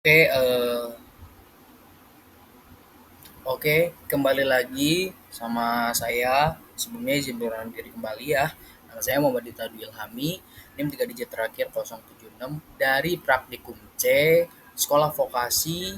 Oke, oke, kembali lagi sama saya. Sebelumnya izin perkenalan diri kembali ya. Nama saya Muhammad Dita Dwi Ilhami, NIM 3 digit terakhir 076 dari Praktikum C, Sekolah Vokasi.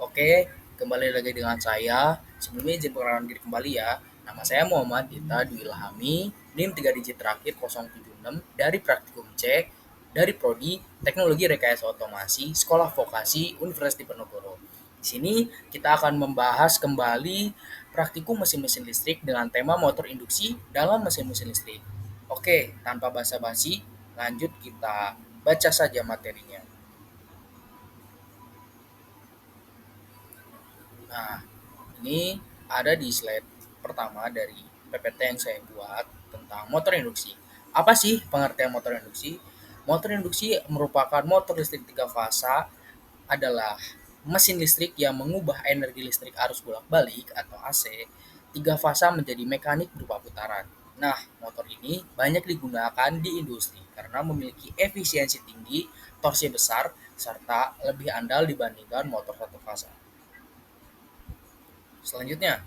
Oke, kembali lagi dengan saya. Sebelumnya izin perkenalan diri kembali ya. Nama saya Muhammad Dita Dwi Ilhami, NIM 3 digit terakhir 076 dari Praktikum C, dari Prodi Teknologi Rekayasa Otomasi, Sekolah Vokasi Universitas Diponegoro. Di sini kita akan membahas kembali praktikum mesin-mesin listrik dengan tema motor induksi dalam mesin-mesin listrik. Oke, tanpa basa-basi, lanjut kita baca saja materinya. Nah, ini ada di slide pertama dari PPT yang saya buat tentang motor induksi. Apa sih pengertian motor induksi? Motor induksi merupakan motor listrik tiga fasa, adalah mesin listrik yang mengubah energi listrik arus bolak-balik atau AC tiga fasa menjadi mekanik berupa putaran. Nah, motor ini banyak digunakan di industri karena memiliki efisiensi tinggi, torsi besar, serta lebih andal dibandingkan motor satu fasa. Selanjutnya,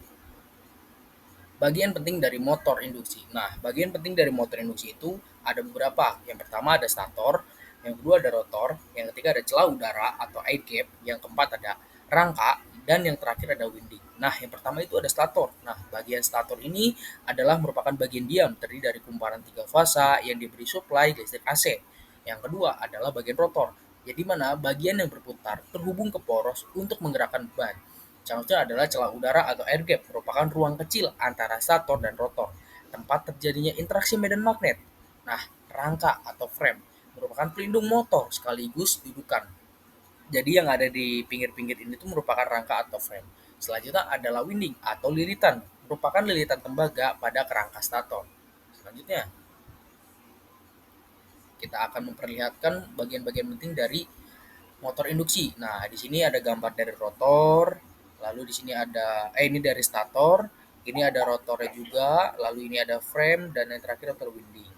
bagian penting dari motor induksi. Nah, bagian penting dari motor induksi itu ada beberapa. Yang pertama ada stator, yang kedua ada rotor, yang ketiga ada celah udara atau air gap, yang keempat ada rangka, dan yang terakhir ada winding. Nah, yang pertama itu ada stator. Nah, bagian stator ini adalah merupakan bagian diam terdiri dari kumparan tiga fasa yang diberi suplai listrik AC. Yang kedua adalah bagian rotor, jadi mana bagian yang berputar terhubung ke poros untuk menggerakkan ban. Contohnya adalah celah udara atau air gap, merupakan ruang kecil antara stator dan rotor, tempat terjadinya interaksi medan magnet. Nah, rangka atau frame merupakan pelindung motor sekaligus dudukan. Jadi yang ada di pinggir-pinggir ini tuh merupakan rangka atau frame. Selanjutnya adalah winding atau lilitan, merupakan lilitan tembaga pada kerangka stator. Selanjutnya, kita akan memperlihatkan bagian-bagian penting dari motor induksi. Nah, di sini ada gambar dari rotor, lalu di sini ada ini dari stator, ini ada rotornya juga, lalu ini ada frame dan yang terakhir rotor winding.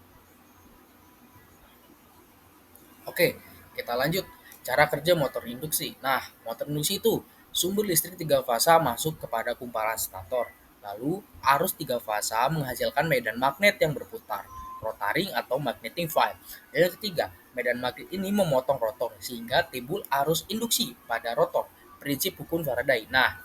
Oke, kita lanjut. Cara kerja motor induksi. Nah, motor induksi itu sumber listrik tiga fasa masuk kepada kumparan stator. Lalu, arus tiga fasa menghasilkan medan magnet yang berputar, rotaring atau magnetic field. Dan yang ketiga, medan magnet ini memotong rotor sehingga timbul arus induksi pada rotor. Prinsip hukum Faraday. Nah,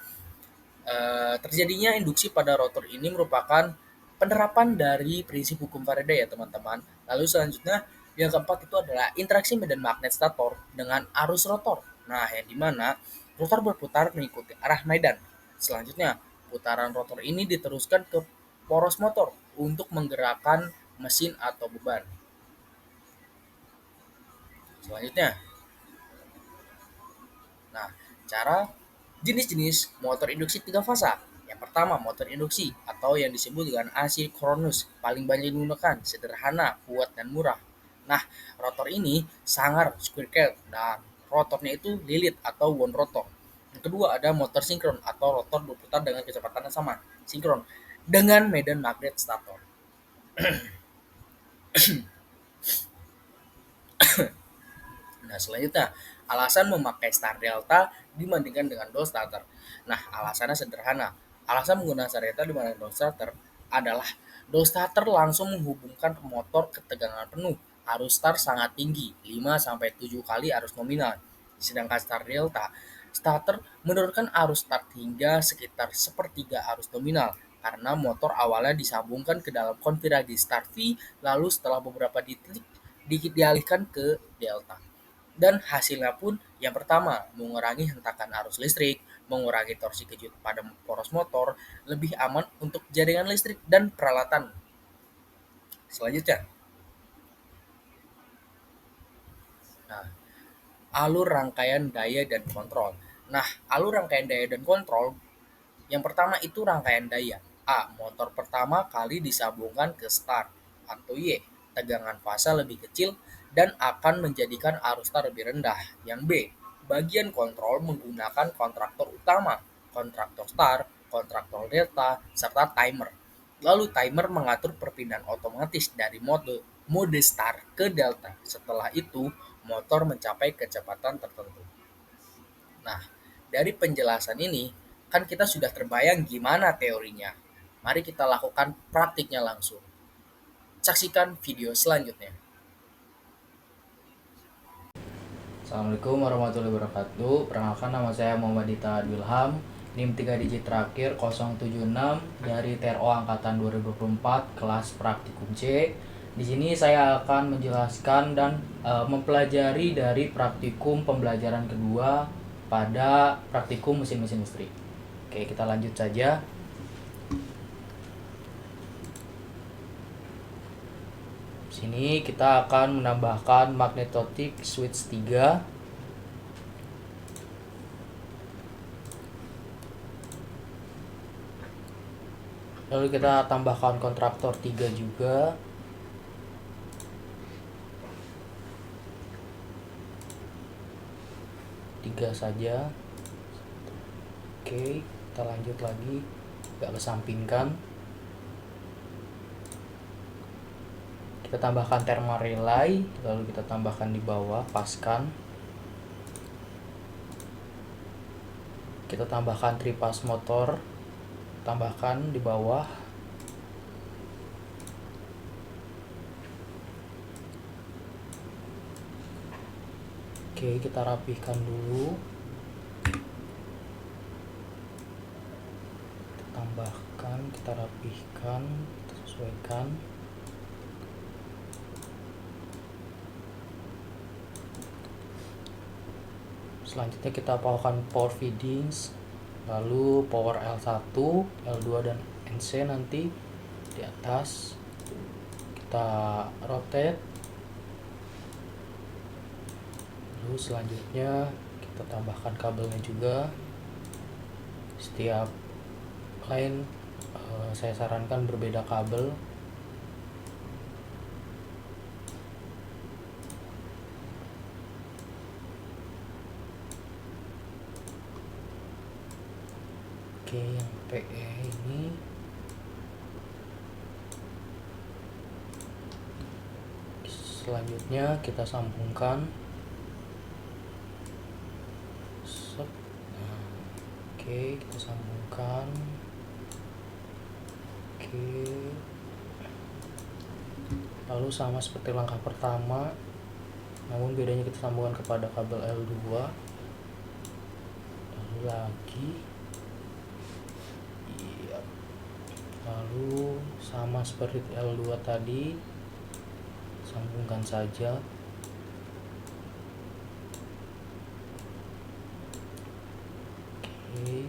terjadinya induksi pada rotor ini merupakan penerapan dari prinsip hukum Faraday ya teman-teman. Lalu selanjutnya yang keempat itu adalah interaksi medan magnet stator dengan arus rotor. Nah, yang dimana rotor berputar mengikuti arah medan. Selanjutnya, putaran rotor ini diteruskan ke poros motor untuk menggerakkan mesin atau beban. Selanjutnya, nah, cara jenis-jenis motor induksi tiga fasa. Yang pertama, motor induksi atau yang disebut dengan asinkronus, paling banyak digunakan, sederhana, kuat, dan murah. Nah, rotor ini sangar, squircle, dan rotornya itu lilit atau one rotor. Yang kedua ada motor sinkron atau rotor berputar dengan kecepatan yang sama, sinkron, dengan medan magnet stator. Nah, selanjutnya, alasan memakai star delta dibandingkan dengan dol starter. Nah, alasannya sederhana. Alasan menggunakan star delta dibandingkan dol starter adalah dol starter langsung menghubungkan motor ke tegangan penuh. Arus start sangat tinggi, 5 sampai 7 kali arus nominal. Sedangkan star delta, starter menurunkan arus start hingga sekitar sepertiga arus nominal karena motor awalnya disambungkan ke dalam konfigurasi start V, lalu setelah beberapa detik dialihkan ke delta. Dan hasilnya pun yang pertama, mengurangi hentakan arus listrik, mengurangi torsi kejut pada poros motor, lebih aman untuk jaringan listrik dan peralatan. Selanjutnya, nah, alur rangkaian daya dan kontrol. Nah, alur rangkaian daya dan kontrol, yang pertama itu rangkaian daya. A. Motor pertama kali disambungkan ke start atau Y. Tegangan fasa lebih kecil dan akan menjadikan arus start lebih rendah. Yang B. Bagian kontrol menggunakan kontraktor utama, kontraktor start, kontraktor delta, serta timer. Lalu timer mengatur perpindahan otomatis dari mode start ke delta. Setelah itu, motor mencapai kecepatan tertentu. Nah, dari penjelasan ini kan kita sudah terbayang gimana teorinya. Mari kita lakukan praktiknya langsung. Saksikan video selanjutnya. Assalamualaikum warahmatullahi wabarakatuh. Perkenalkan, nama saya Muhammad Dita Wilham, NIM 3 digit terakhir 076 dari TRO angkatan 2024 kelas praktikum C. Di sini saya akan menjelaskan dan mempelajari dari praktikum pembelajaran kedua pada praktikum mesin-mesin listrik. Oke, kita lanjut saja. Sini kita akan menambahkan magnetotik switch 3. Lalu kita tambahkan kontraktor 3 juga. Tiga saja. Oke, kita lanjut lagi. Gak kesampingkan. Kita tambahkan thermal relay, lalu kita tambahkan di bawah, paskan. Kita tambahkan tripas motor, tambahkan di bawah. Oke, kita rapihkan dulu. Kita tambahkan, kita rapihkan, kita sesuaikan. Selanjutnya kita pakai power feedings, lalu power L1, L2 dan NC nanti di atas. Kita rotate. Lalu selanjutnya kita tambahkan kabelnya juga. Setiap line saya sarankan berbeda kabel. Oke, yang PE ini selanjutnya kita sambungkan. Nah, oke, kita sambungkan. Oke, lalu sama seperti langkah pertama, namun bedanya kita sambungkan kepada kabel L2. Lalu lagi, lalu sama seperti L2 tadi, sambungkan saja. Oke,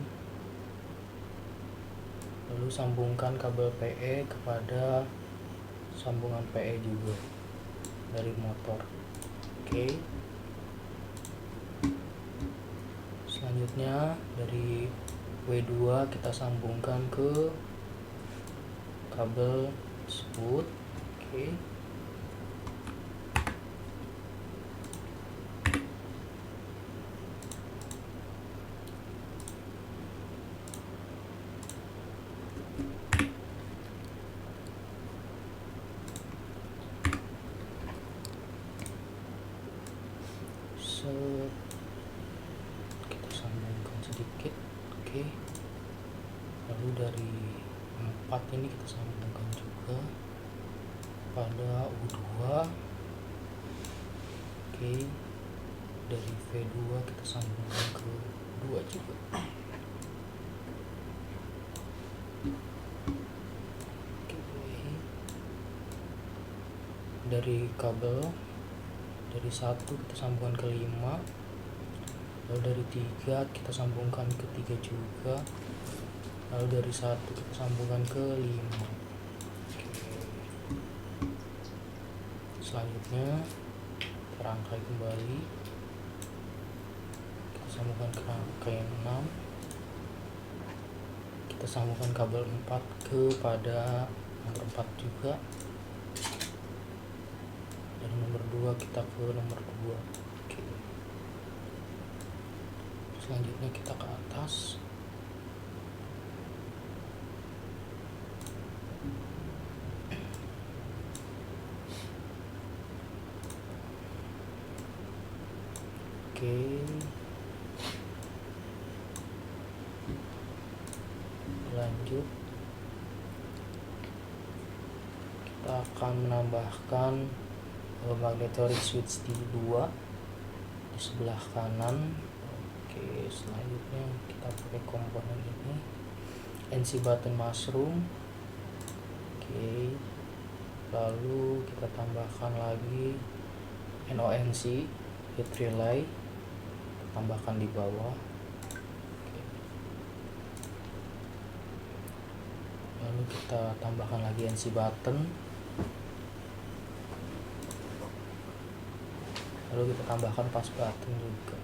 lalu sambungkan kabel PE kepada sambungan PE juga dari motor. Oke, selanjutnya dari W2 kita sambungkan ke kabel tersebut. Oke, kita sambungkan sedikit. Oke, lalu dari 4 ini kita sambungkan juga pada U2. Oke, dari V2 kita sambungkan ke 2 juga. Oke, dari kabel dari 1 kita sambungkan ke 5, lalu dari 3 kita sambungkan ke 3 juga, lalu dari 1 kita sambungkan ke 5. Oke. Selanjutnya kita rangkai kembali, kita sambungkan ke rangkai 6, kita sambungkan kabel 4 kepada nomor 4 juga, dari nomor 2 kita ke nomor 2. Oke. Selanjutnya kita ke atas. Oke, lanjut kita akan menambahkan magnetorik switch di 2 di sebelah kanan. Oke, selanjutnya kita pakai komponen ini, NC button mushroom. Oke, lalu kita tambahkan lagi NONC heat relay, tambahkan di bawah. Oke. Lalu kita tambahkan lagi NC button, lalu kita tambahkan pas button juga.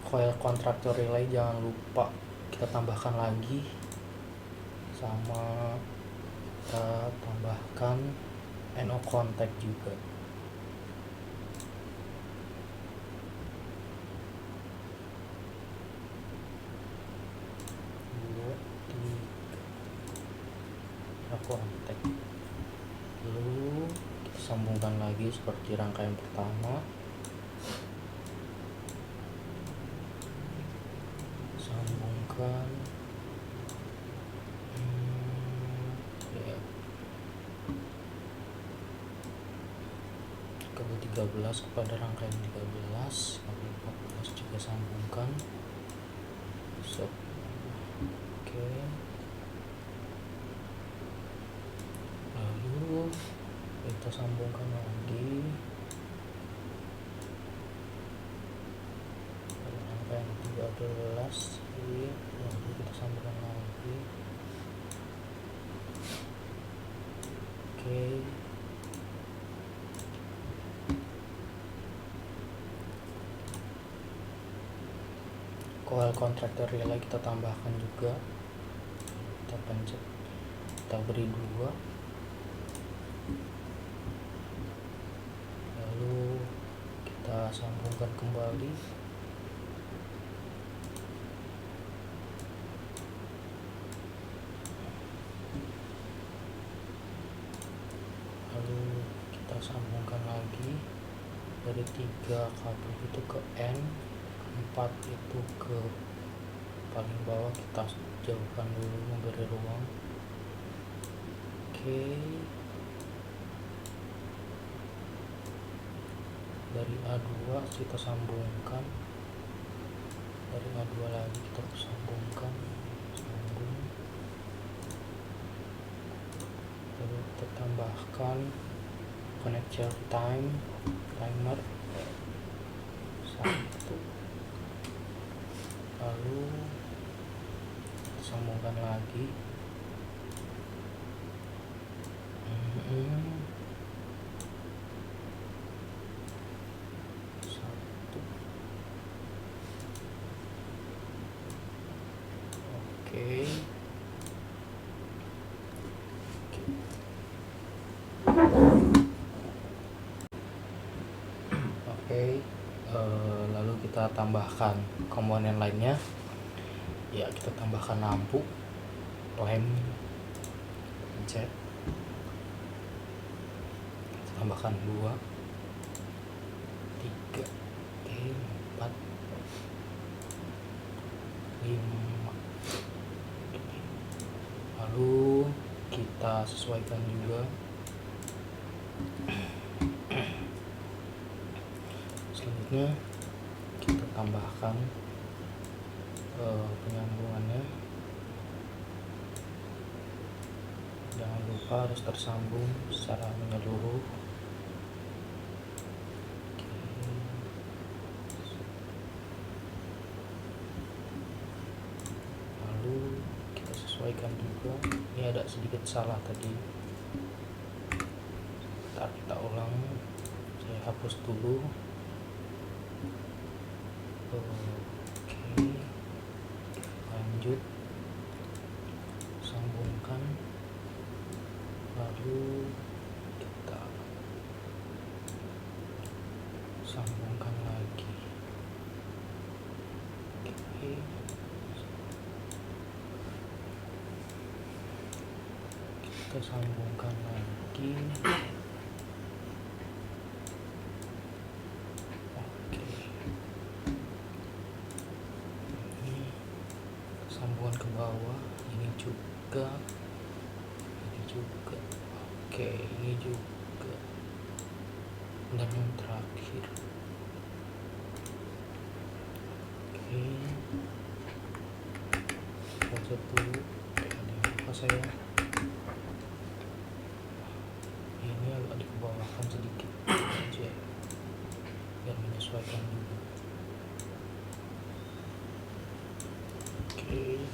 Coil contactor relay jangan lupa kita tambahkan lagi, sama kita tambahkan NO contact juga. Kontak, lalu kita sambungkan lagi seperti rangkaian pertama. Sambungkan ya, kabel 13 kepada rangkaian 13, kabel 14 juga sambungkan. Oke, lalu kita sambungkan lagi pada rangkaian 13, lalu kita sambungkan lagi. Oke, coil contactor relay kita tambahkan juga, kita pencet, kita beri 2, lalu kita sambungkan kembali. Lalu kita sambungkan lagi dari 3 kabel itu ke N, 4 itu ke paling bawah, kita jauhkan dulu memberi ruang. Oke, dari A2 kita sambungkan, dari A2 lagi kita sambungkan, sambung, lalu kita tambahkan connector timer 1, lalu sambungkan lagi. Satu. Oke. Oke, lalu kita tambahkan komponen lainnya. Ya, kita tambahkan lampu, lem, pencet. Kita tambahkan 2, 3, 4, 5. Lalu kita sesuaikan juga. Selanjutnya kita tambahkan penyambungannya, jangan lupa harus tersambung secara menyeluruh. Lalu kita sesuaikan juga, ini ada sedikit salah tadi, kita ulang, saya hapus dulu. Oke, lanjut, sambungkan, lalu kita sambungkan lagi. Oke, kita kita sambungkan lagi. Oke, ini sambungan ke bawah, ini juga. Oke, ini juga, dan yang terakhir. Oke, lanjut dulu. Ada yang lupa saya, ini agak dikebawahkan sedikit aja biar menyesuaikan juga. Oke,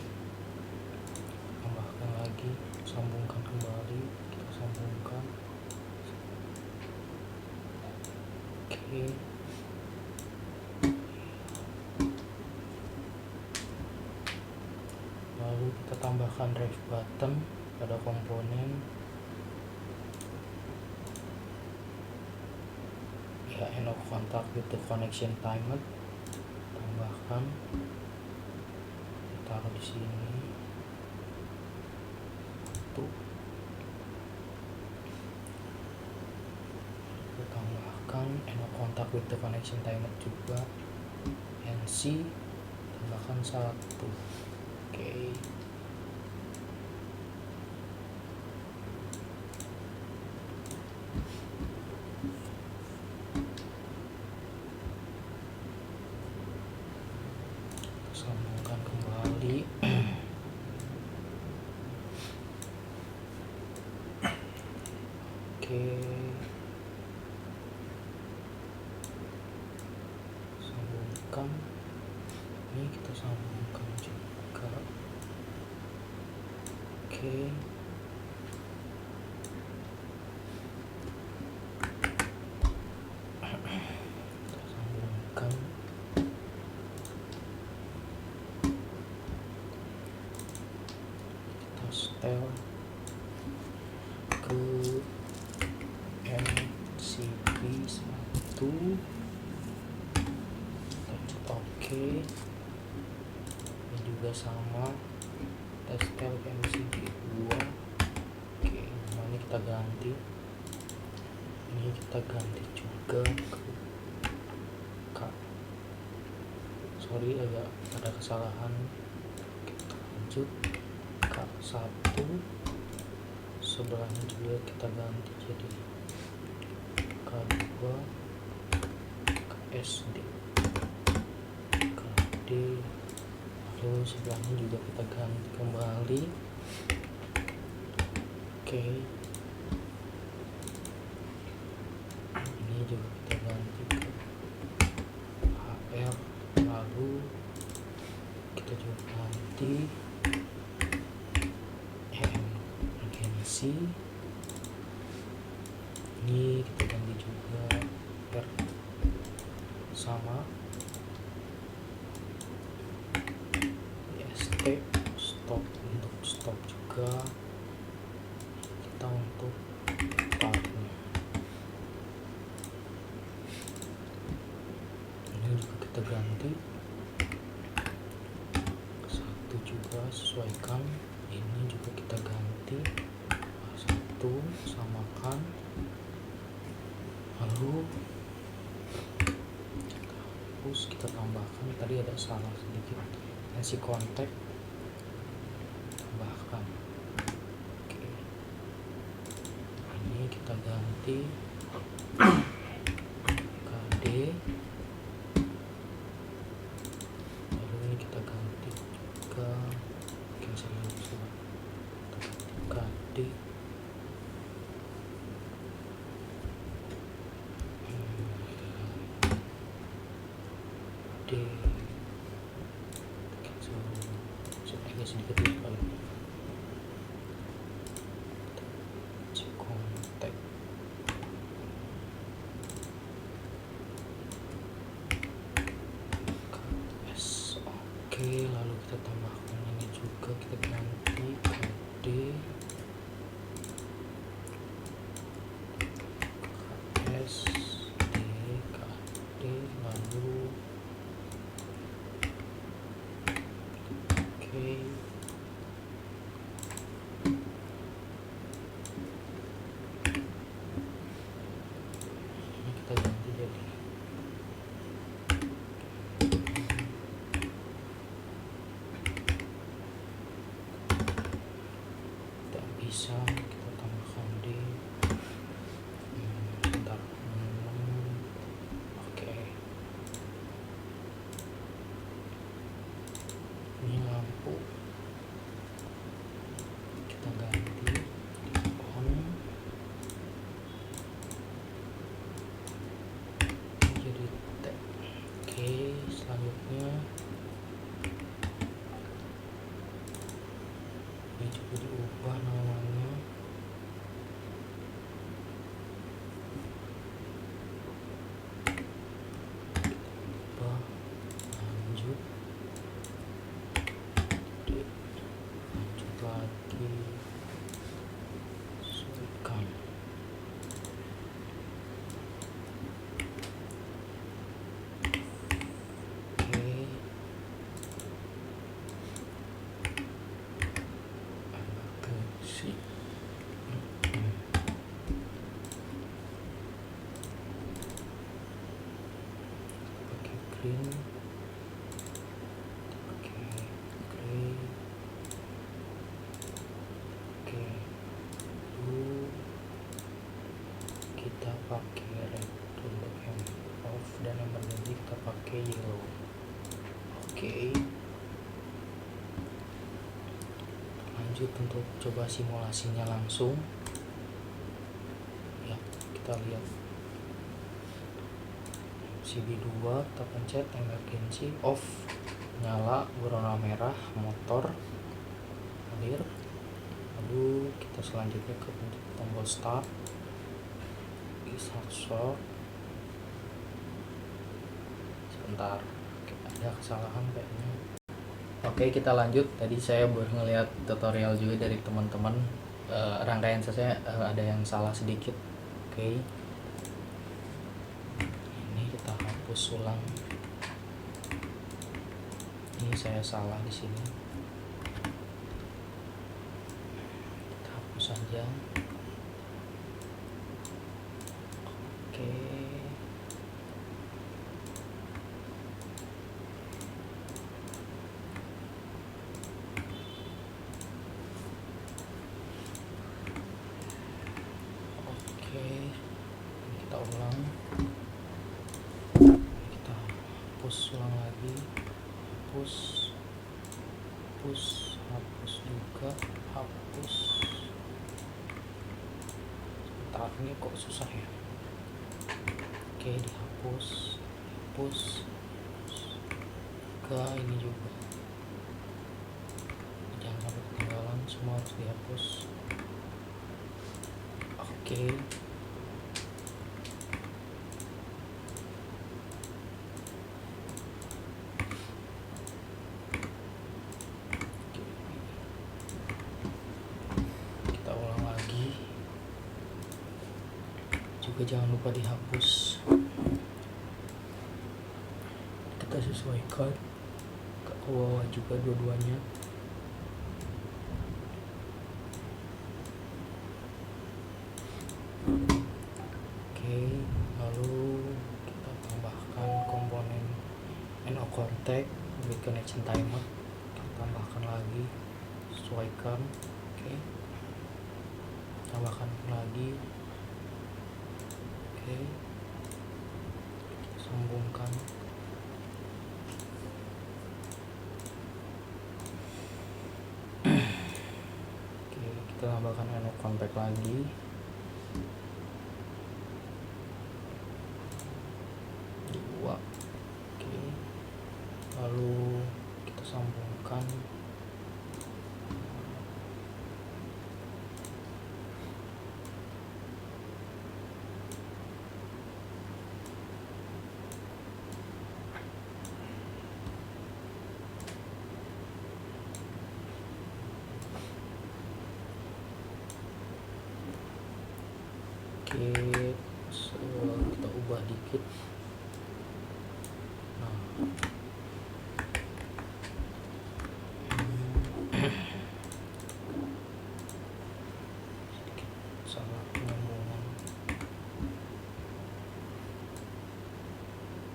tambahkan lagi, sambungkan kembali, kita sambungkan. Oke, lalu kita tambahkan drive button pada komponen ya, end of contact with the connection timer. Tambahkan, taruh di sini tuh. Kita tambahkan end of contact with the connection timer juga, NC, tambahkan 1. Oke, sambungkan kembali. Oke, sambungkan, ini kita sambungkan juga. Oke, kita sambungkan. Kita setel ke MCB 1. Oke, ini juga sama, kita setel ke MCB 2. Oke, namanya kita ganti, ini kita ganti juga ke K. Sorry, agak ada kesalahan. Kita lanjut K1, sebelahnya juga kita ganti jadi K2, KSD, KD, lalu sebelahnya juga kita ganti kembali. Oke, ini juga kita ganti ke HR, lalu kita juga ganti emergency, ini kita ganti juga R sama, IST stop, untuk stop juga, kita untuk startnya ini juga kita ganti 1 juga, sesuaikan. Ini juga kita ganti 1, samakan. Lalu kita hapus, kita tambahkan, tadi ada salah sedikit, ngasih kontak, tambahkan. Oke, ini kita ganti KD, lalu ini kita ganti juga, cancel dulu, KD, D, cancel agak sedikit lupa ya. Kontak, green, pakai gray, oke, blue, kita pakai red untuk yang off, dan emergency kita pakai yellow. Oke, lanjut untuk coba simulasinya langsung ya. Kita lihat CB2, kita pencet emergency off, nyala berwarna merah, motor clear. Lalu kita selanjutnya ke tombol start, short. Sebentar, oke, ada kesalahan kayaknya. Oke, kita lanjut. Tadi saya baru ngeliat tutorial juga dari teman-teman, rangkaian saya ada yang salah sedikit. Oke, ini kita hapus ulang. Ini saya salah di sini. Kita hapus saja. Oke. Kita ulang, kita hapus ulang lagi, hapus juga, hapus. Sebentar, ini kok susah ya. Oke, dihapus, ke ini juga, jangan sampai ketinggalan, semua harus dihapus. Oke. Juga jangan lupa dihapus. Kita sesuaikan ke bawah juga dua-duanya. Oke, lalu kita tambahkan komponen NO contact with connection timer. Kita tambahkan lagi, sesuaikan. Oke, tambahkan lagi. Oke, sambungkan. Oke, kita tambahkan NO contact lagi. Dua. Oke, lalu kita sambungkan. Oke, kita ubah dikit. Nah, sedikit salah penyambungan.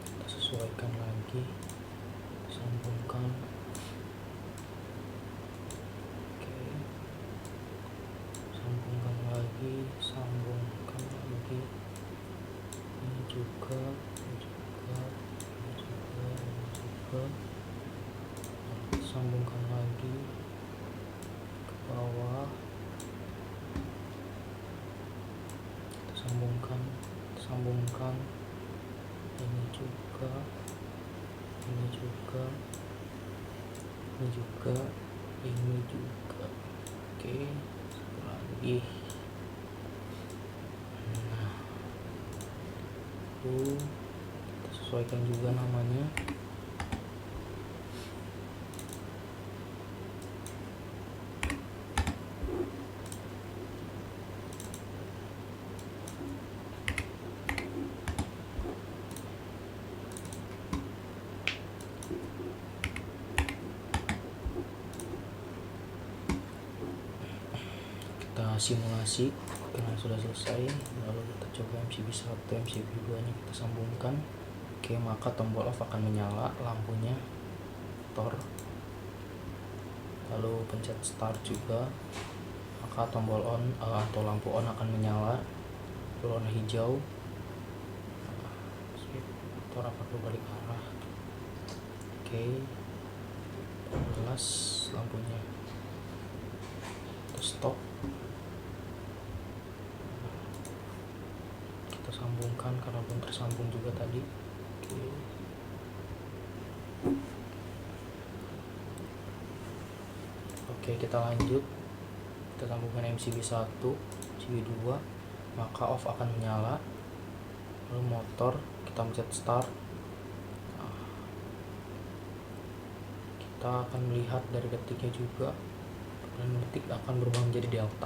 Kita sesuaikan lagi, sambungkan. Oke, sambungkan lagi. Ini juga. Sambungkan lagi ke bawah. Sambungkan. Ini juga. Oke, satu lagi. Nah, kita sesuaikan juga namanya. Kita simulasi karena sudah selesai. Lalu kita coba MCB 1, MCB 2 nya kita sambungkan. Oke, maka tombol off akan menyala lampunya motor. Lalu pencet start juga, maka tombol on atau lampu on akan menyala berwarna hijau. Motor akan berbalik arah. Oke, jelas lampunya. Terus stop. Kita sambungkan karena belum tersambung juga tadi. Oke. Oke, kita lanjut. Kita sambungkan MCB 1, MCB 2, maka off akan menyala. Lalu motor kita pencet start. Kita akan melihat dari detiknya juga, dan detik akan berubah menjadi delta,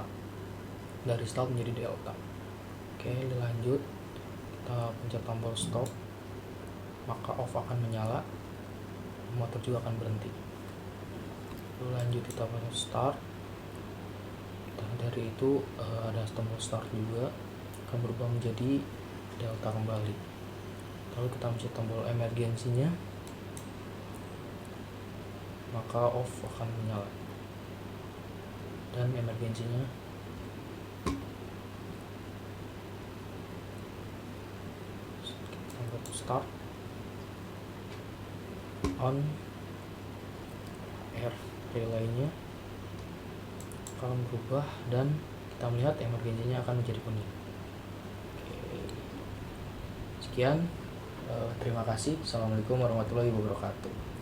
dari start menjadi delta. Oke, lanjut. Kita pencet tombol stop, maka off akan menyala, motor juga akan berhenti. Lalu lanjut kita pencet start. Dari itu ada tombol start juga akan berubah menjadi delta kembali. Lalu kita pencet tombol emergensinya, maka off akan menyala dan emergensinya tombol start, on, air relaynya akan berubah dan kita melihat emergensinya akan menjadi kuning. Oke. Sekian, terima kasih. Assalamualaikum warahmatullahi wabarakatuh.